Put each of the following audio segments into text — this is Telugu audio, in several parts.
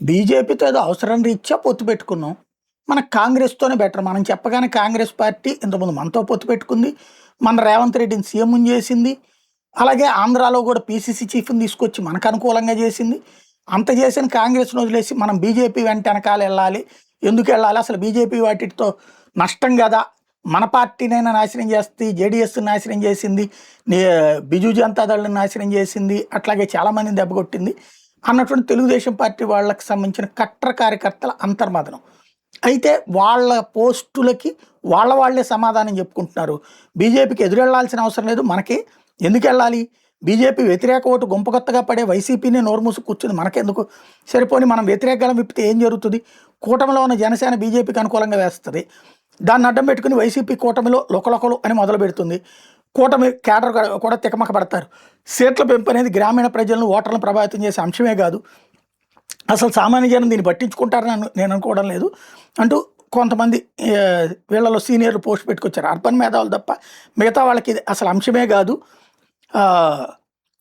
బీజేపీతో ఏదో అవసరం రీత్యా పొత్తు పెట్టుకున్నాం. మనకు కాంగ్రెస్‌తోనే బెటర్. మనం చెప్పగానే కాంగ్రెస్ పార్టీ ఇంతకుముందు మనతో పొత్తు పెట్టుకుంది. మన రేవంత్ రెడ్డిని సీఎంని చేసింది. అలాగే ఆంధ్రాలో కూడా పీసీసీ చీఫ్‌ని తీసుకొచ్చి మనకు అనుకూలంగా చేసింది. అంత చేసిన కాంగ్రెస్‌ని వదిలేసి మనం బీజేపీ వెంట ఎనకాల ఎళ్ళాలి. ఎందుకెళ్ళాలి? అసలు బీజేపీ వాటితో నష్టం గదా! మన పార్టీనైనా నాశనం చేస్తది. జేడీఎస్‌ని నాశనం చేసింది. నే బిజు జనతా దళని నాశనం చేసింది. అట్లాగే చాలామందిని దెబ్బకొట్టింది. అన్నటువంటి తెలుగుదేశం పార్టీ వాళ్ళకి సంబంధించిన కట్టర్ కార్యకర్తల అంతర్మథనం. అయితే వాళ్ళ పోస్టులకి వాళ్ళే సమాధానం చెప్పుకుంటున్నారు. బీజేపీకి ఎదురెళ్లాల్సిన అవసరం లేదు. మనకి ఎందుకెళ్ళాలి? బీజేపీ వ్యతిరేక ఓటు గుంపగొత్తగా పడే వైసీపీని నోరు మూసి కూర్చుంది. మనకెందుకు? సరిపోని మనం వ్యతిరేక గళం విప్పితే ఏం జరుగుతుంది? కూటమిలో ఉన్న జనసేన బీజేపీకి అనుకూలంగా వేస్తది. దాన్ని అడ్డం పెట్టుకుని వైసీపీ కూటమిలో లొకలొకలు అని మొదలుపెడుతుంది. కూటమి కేడర్ కూడా తికమక పడతారు. సీట్ల పెంపు అనేది గ్రామీణ ప్రజలను, ఓటర్లను ప్రభావితం చేసే అంశమే కాదు. అసలు సామాన్య జనం దీన్ని పట్టించుకుంటారని నేను అనుకోవడం లేదు అంటూ కొంతమంది వీళ్ళలో సీనియర్లు పోస్ట్ పెట్టుకొచ్చారు. అర్బన్ మేధావులు తప్ప మిగతా వాళ్ళకి ఇది అసలు అంశమే కాదు.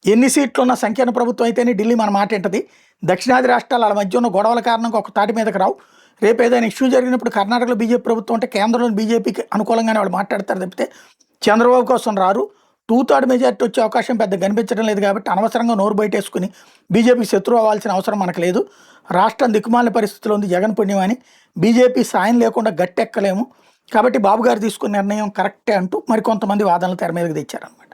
ఎన్ని సీట్లు ఉన్న సంకీర్ణ ప్రభుత్వం అయితేనే ఢిల్లీ మన మాట ఏంటది. దక్షిణాది రాష్ట్రాల వాళ్ళ మధ్య ఉన్న గొడవల కారణంగా ఒక తాటి మీదకి రావు. రేపు ఏదైనా ఇష్యూ జరిగినప్పుడు కర్ణాటకలో బీజేపీ ప్రభుత్వం అంటే కేంద్రంలో బీజేపీకి అనుకూలంగానే వాళ్ళు మాట్లాడతారు తప్పితే చంద్రబాబు కోసం రారు. 2/3 మెజార్టీ వచ్చే అవకాశం పెద్ద కనిపించడం లేదు కాబట్టి అనవసరంగా నోరు బయటేసుకుని బీజేపీకి శత్రువు అవ్వాల్సిన అవసరం మనకు లేదు. రాష్ట్రం దిక్కుమాలిన పరిస్థితిలో ఉంది. జగన్ పుణ్యం అని బీజేపీ సాయం లేకుండా గట్టెక్కలేము. కాబట్టి బాబు గారు తీసుకున్న నిర్ణయం కరెక్టే అంటూ మరికొంతమంది వాదనలు తెర మీదకి తెచ్చారన్నమాట.